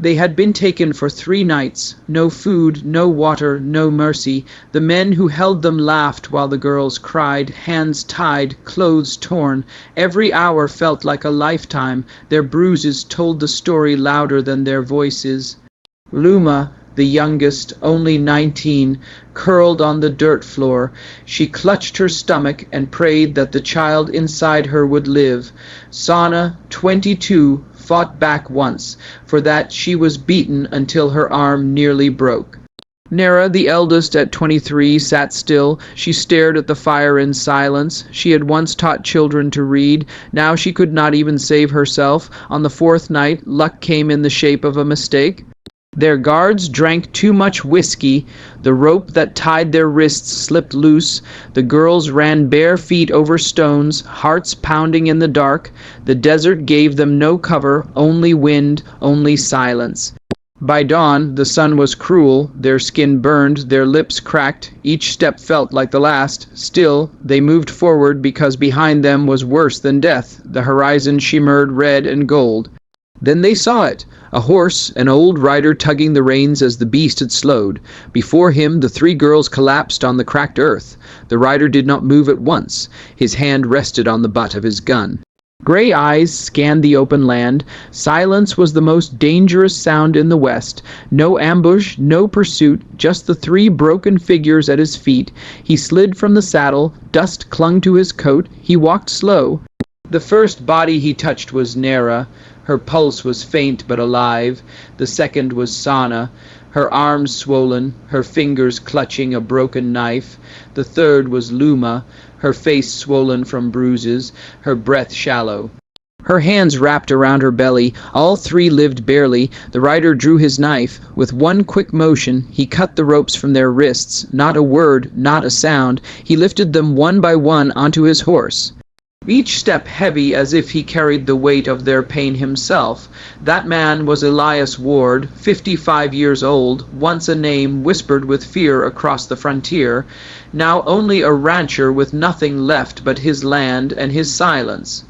They had been taken for 3 nights. No food, no water, no mercy. The men who held them laughed while the girls cried, hands tied, clothes torn. Every hour felt like a lifetime. Their bruises told the story louder than their voices. Luma, the youngest, only 19, curled on the dirt floor. She clutched her stomach and prayed that the child inside her would live. Sana, 22, fought back once. For that she was beaten until her arm nearly broke. Nera, the eldest at 23, sat still. She stared at the fire in silence. She had once taught children to read. Now she could not even save herself. On the 4th night, luck came in the shape of a mistake. Their guards drank too much whiskey. The rope that tied their wrists slipped loose. The girls ran bare feet over stones, hearts pounding in the dark. The desert gave them no cover, only wind, only silence. By dawn, the sun was cruel. Their skin burned, their lips cracked. Each step felt like the last. Still, they moved forward because behind them was worse than death. The horizon shimmered red and gold. Then they saw it, a horse, an old rider tugging the reins as the beast had slowed. Before him, the 3 girls collapsed on the cracked earth. The rider did not move at once. His hand rested on the butt of his gun. Gray eyes scanned the open land. Silence was the most dangerous sound in the west. No ambush, no pursuit, just the 3 broken figures at his feet. He slid from the saddle. Dust clung to his coat. He walked slow. The first body he touched was Nera. Her pulse was faint but alive. The second was Sana, her arms swollen, her fingers clutching a broken knife. The third was Luma, her face swollen from bruises, her breath shallow. Her hands wrapped around her belly. All 3 lived barely. The rider drew his knife. With one quick motion, he cut the ropes from their wrists. Not a word, not a sound. He lifted them one by one onto his horse. Each step heavy as if he carried the weight of their pain himself. That man was Elias Ward, 55 years old, once a name whispered with fear across the frontier, now only a rancher with nothing left but his land and his silence.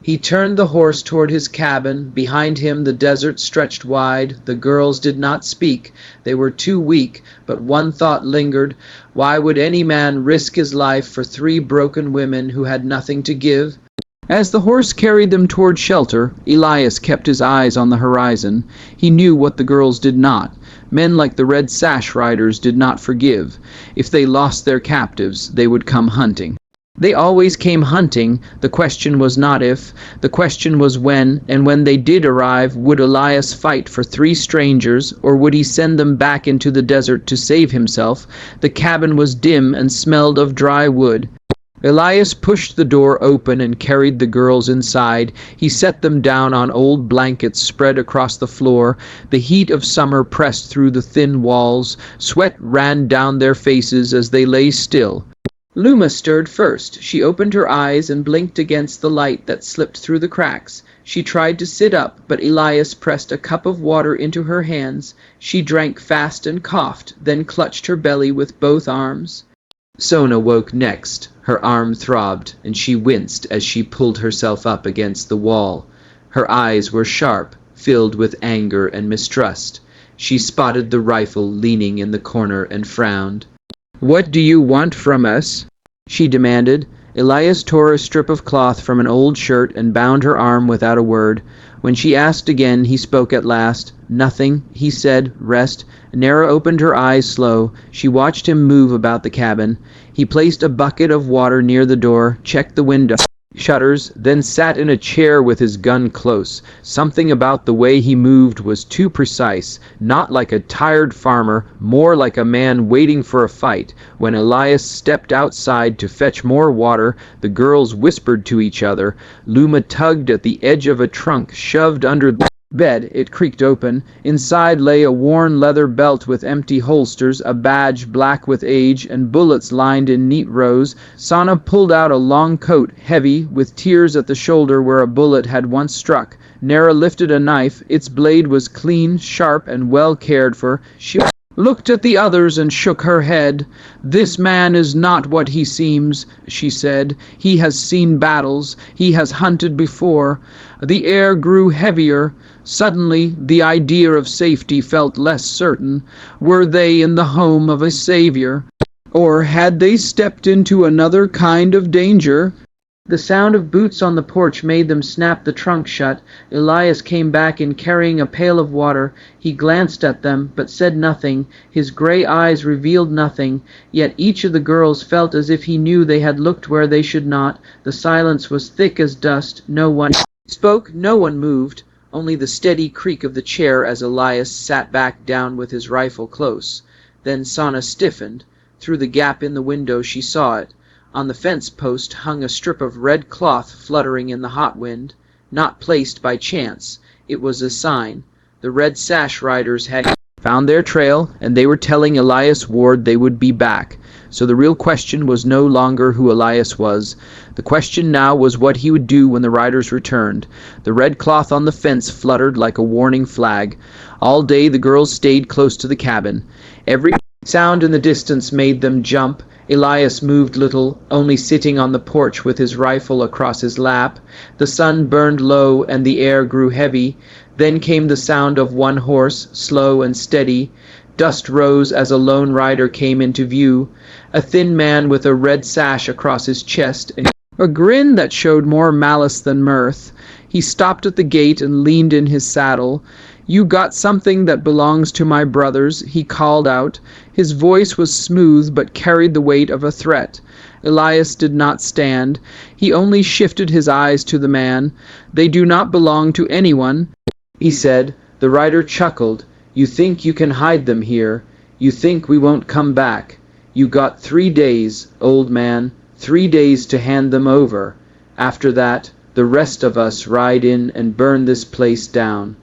He turned the horse toward his cabin. Behind him the desert stretched wide. The girls did not speak. They were too weak, but one thought lingered. Why would any man risk his life for 3 broken women who had nothing to give? As the horse carried them toward shelter, Elias kept his eyes on the horizon. He knew what the girls did not. Men like the Red Sash Riders did not forgive. If they lost their captives, they would come hunting. They always came hunting. The question was not if, the question was when, and when they did arrive, would Elias fight for 3 strangers, or would he send them back into the desert to save himself? The cabin was dim and smelled of dry wood. Elias pushed the door open and carried the girls inside. He set them down on old blankets spread across the floor. The heat of summer pressed through the thin walls. Sweat ran down their faces as they lay still. Luma stirred first. She opened her eyes and blinked against the light that slipped through the cracks. She tried to sit up, but Elias pressed a cup of water into her hands. She drank fast and coughed, then clutched her belly with both arms. Sona woke next. Her arm throbbed, and she winced as she pulled herself up against the wall. Her eyes were sharp, filled with anger and mistrust. She spotted the rifle leaning in the corner and frowned. "What do you want from us?" she demanded. Elias tore a strip of cloth from an old shirt and bound her arm without a word. When she asked again, he spoke at last. "Nothing," he said. "Rest." Nera opened her eyes slow. She watched him move about the cabin. He placed a bucket of water near the door, checked the window shutters, then sat in a chair with his gun close. Something about the way he moved was too precise, not like a tired farmer, more like a man waiting for a fight. When Elias stepped outside to fetch more water, the girls whispered to each other. Luma tugged at the edge of a trunk shoved under the bed. It creaked open. Inside lay a worn leather belt with empty holsters, a badge black with age, and bullets lined in neat rows. Sana pulled out a long coat, heavy, with tears at the shoulder where a bullet had once struck. Nera lifted a knife. Its blade was clean, sharp, and well cared for. She looked at the others and shook her head. "This man is not what he seems," she said. "He has seen battles. He has hunted before." The air grew heavier. Suddenly, the idea of safety felt less certain. Were they in the home of a savior? Or had they stepped into another kind of danger? The sound of boots on the porch made them snap the trunk shut. Elias came back in carrying a pail of water. He glanced at them, but said nothing. His gray eyes revealed nothing. Yet each of the girls felt as if he knew they had looked where they should not. The silence was thick as dust. No one spoke, no one moved. Only the steady creak of the chair as Elias sat back down with his rifle close. Then Sana stiffened. Through the gap in the window she saw it. On the fence post hung a strip of red cloth fluttering in the hot wind. Not placed by chance. It was a sign. The Red Sash riders had found their trail, and they were telling Elias Ward they would be back. So the real question was no longer who Elias was. The question now was what he would do when the riders returned. The red cloth on the fence fluttered like a warning flag. All day the girls stayed close to the cabin. Every sound in the distance made them jump. Elias moved little, only sitting on the porch with his rifle across his lap. The sun burned low and the air grew heavy. Then came the sound of one horse, slow and steady. Dust rose as a lone rider came into view, a thin man with a red sash across his chest and a grin that showed more malice than mirth. He stopped at the gate and leaned in his saddle. "You got something that belongs to my brothers," he called out. His voice was smooth but carried the weight of a threat. Elias did not stand. He only shifted his eyes to the man. "They do not belong to anyone," he said. The rider chuckled. "You think you can hide them here. You think we won't come back. You got 3 days, old man, 3 days to hand them over. After that, the rest of us ride in and burn this place down."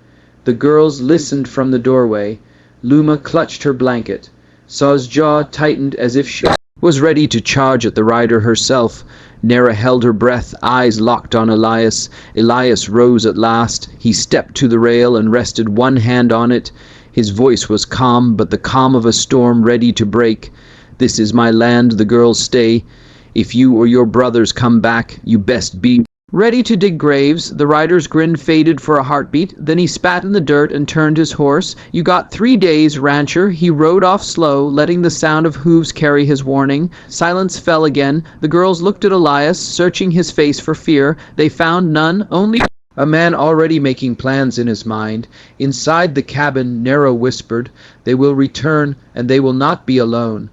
The girls listened from the doorway. Luma clutched her blanket. Saw's jaw tightened as if she was ready to charge at the rider herself. Nera held her breath, eyes locked on Elias. Elias rose at last. He stepped to the rail and rested one hand on it. His voice was calm, but the calm of a storm ready to break. "This is my land, the girls stay. If you or your brothers come back, you best be ready to dig graves." The rider's grin faded for a heartbeat. Then he spat in the dirt and turned his horse. "You got 3 days, rancher." He rode off slow, letting the sound of hooves carry his warning. Silence fell again. The girls looked at Elias, searching his face for fear. They found none, only a man already making plans in his mind. Inside the cabin, Nero whispered, "They will return, and they will not be alone."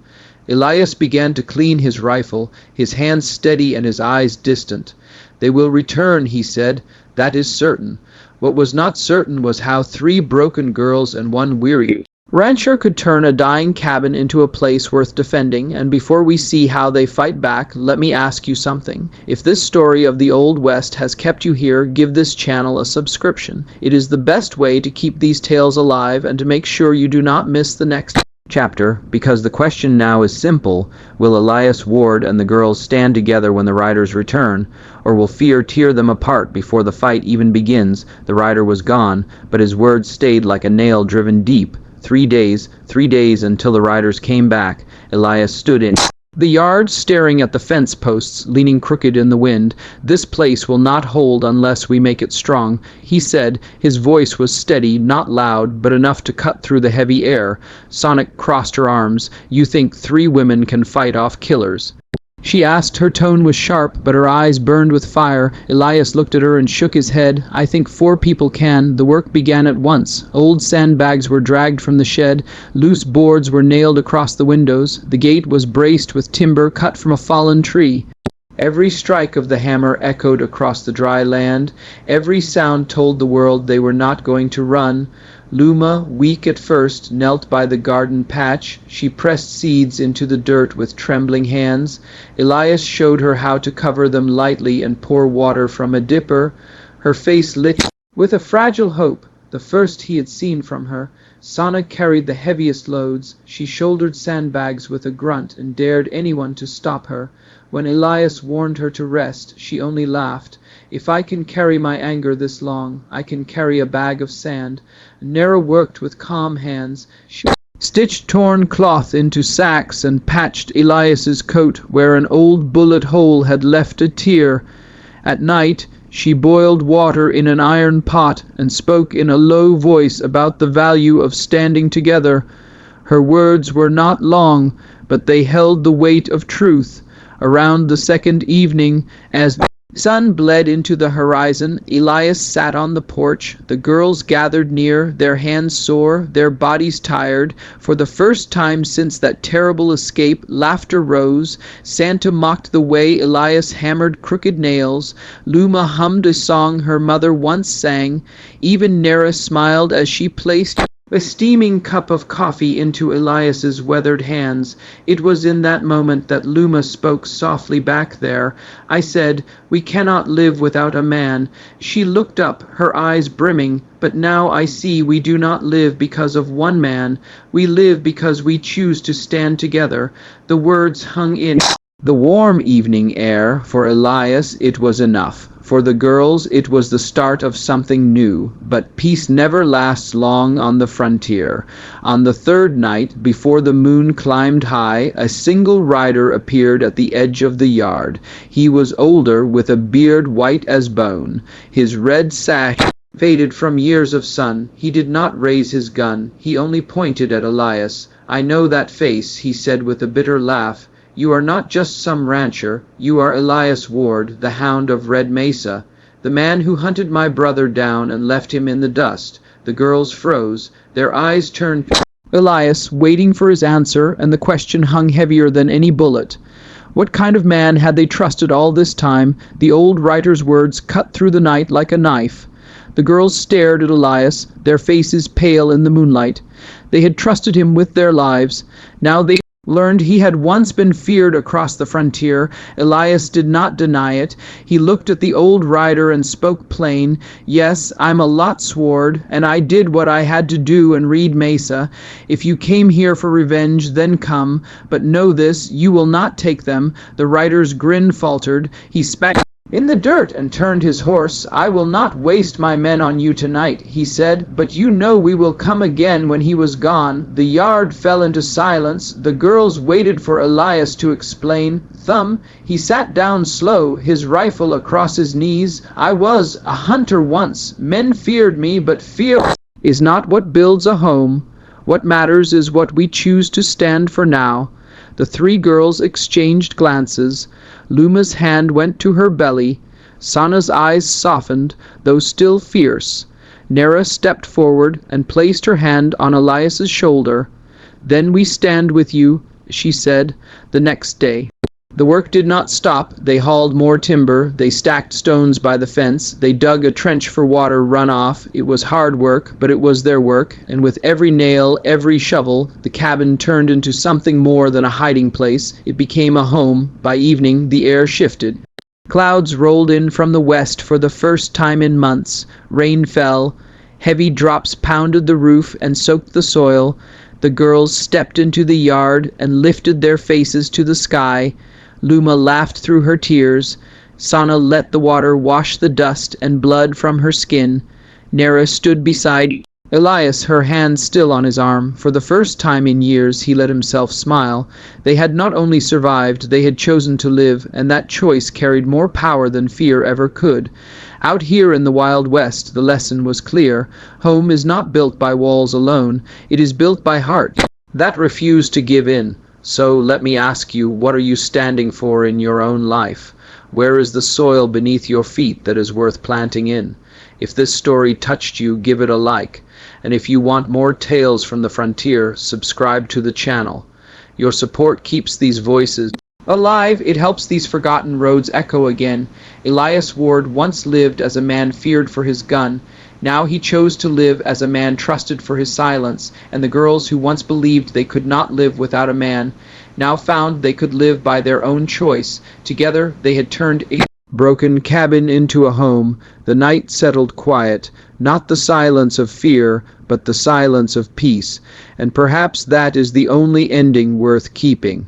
Elias began to clean his rifle, his hands steady and his eyes distant. "They will return," he said. "That is certain." What was not certain was how 3 broken girls and 1 weary rancher could turn a dying cabin into a place worth defending. And before we see how they fight back, let me ask you something. If this story of the Old West has kept you here, give this channel a subscription. It is the best way to keep these tales alive and to make sure you do not miss the next chapter, because the question now is simple. Will Elias Ward and the girls stand together when the riders return, or will fear tear them apart before the fight even begins? The rider was gone, but his words stayed like a nail driven deep. 3 days, 3 days until the riders came back. Elias stood in the yard, staring at the fence posts, leaning crooked in the wind. "This place will not hold unless we make it strong," he said. His voice was steady, not loud, but enough to cut through the heavy air. Sonic crossed her arms. "You think 3 women can fight off killers?" she asked. Her tone was sharp, but her eyes burned with fire. Elias looked at her and shook his head. "I think 4 people can." The work began at once. Old sandbags were dragged from the shed. Loose boards were nailed across the windows. The gate was braced with timber cut from a fallen tree. Every strike of the hammer echoed across the dry land. Every sound told the world they were not going to run. Luma, weak at first, knelt by the garden patch. She pressed seeds into the dirt with trembling hands. Elias showed her how to cover them lightly and pour water from a dipper. Her face lit with a fragile hope, the first he had seen from her. Sana carried the heaviest loads. She shouldered sandbags with a grunt and dared anyone to stop her. When Elias warned her to rest, she only laughed. "If I can carry my anger this long, I can carry a bag of sand." Nera worked with calm hands. She stitched torn cloth into sacks and patched Elias's coat where an old bullet hole had left a tear. At night she boiled water in an iron pot and spoke in a low voice about the value of standing together. Her words were not long, but they held the weight of truth. Around the second evening, as the sun bled into the horizon, Elias sat on the porch. The girls gathered near, their hands sore, their bodies tired. For the first time since that terrible escape, laughter rose. Santa mocked the way Elias hammered crooked nails. Luma hummed a song her mother once sang. Even Nera smiled as she placed a steaming cup of coffee into Elias's weathered hands. It was in that moment that Luma spoke softly back there. I said, "We cannot live without a man." She looked up, her eyes brimming. But now I see we do not live because of one man. We live because we choose to stand together. The words hung in the warm evening air. For Elias it was enough. For the girls it was the start of something new. But peace never lasts long on the frontier. On the third night, before the moon climbed high, a single rider appeared at the edge of the yard. He was older, with a beard white as bone. His red sash faded from years of sun. He did not raise his gun. He only pointed at Elias. "I know that face," he said with a bitter laugh. "You are not just some rancher. You are Elias Ward, the Hound of Red Mesa, the man who hunted my brother down and left him in the dust." The girls froze. Their eyes turned to Elias, waiting for his answer, and the question hung heavier than any bullet. What kind of man had they trusted all this time? The old writer's words cut through the night like a knife. The girls stared at Elias, their faces pale in the moonlight. They had trusted him with their lives. Now they learned he had once been feared across the frontier. Elias did not deny it. He looked at the old rider and spoke plain. "Yes, I'm a lot sword, and I did what I had to do in Reed Mesa. If you came here for revenge, then come. But know this, you will not take them." The rider's grin faltered. He spat in the dirt and turned his horse. "I will not waste my men on you tonight," he said, "but you know we will come again." When he was gone, the yard fell into silence. The girls waited for Elias to explain. Thumb, he sat down slow, his rifle across his knees. "I was a hunter once. Men feared me, but fear is not what builds a home. What matters is what we choose to stand for now." The three girls exchanged glances. Luma's hand went to her belly. Sana's eyes softened, though still fierce. Nera stepped forward and placed her hand on Elias's shoulder. "Then we stand with you," she said, the next day. The work did not stop. They hauled more timber. They stacked stones by the fence. They dug a trench for water runoff. It was hard work, but it was their work, and with every nail, every shovel, the cabin turned into something more than a hiding place. It became a home. By evening, the air shifted. Clouds rolled in from the west for the first time in months. Rain fell. Heavy drops pounded the roof and soaked the soil. The girls stepped into the yard and lifted their faces to the sky. Luma laughed through her tears. Sana let the water wash the dust and blood from her skin. Nera stood beside Elias, her hand still on his arm. For the first time in years he let himself smile. They had not only survived, they had chosen to live, and that choice carried more power than fear ever could. Out here in the Wild West, the lesson was clear. Home is not built by walls alone. It is built by hearts that refuse to give in. So let me ask you, what are you standing for in your own life? Where is the soil beneath your feet that is worth planting in? If this story touched you, give it a like. And if you want more tales from the frontier, subscribe to the channel. Your support keeps these voices alive. It helps these forgotten roads echo again. Elias Ward once lived as a man feared for his gun. Now he chose to live as a man trusted for his silence, and the girls who once believed they could not live without a man now found they could live by their own choice. Together they had turned a broken cabin into a home. The night settled quiet, not the silence of fear, but the silence of peace. And perhaps that is the only ending worth keeping.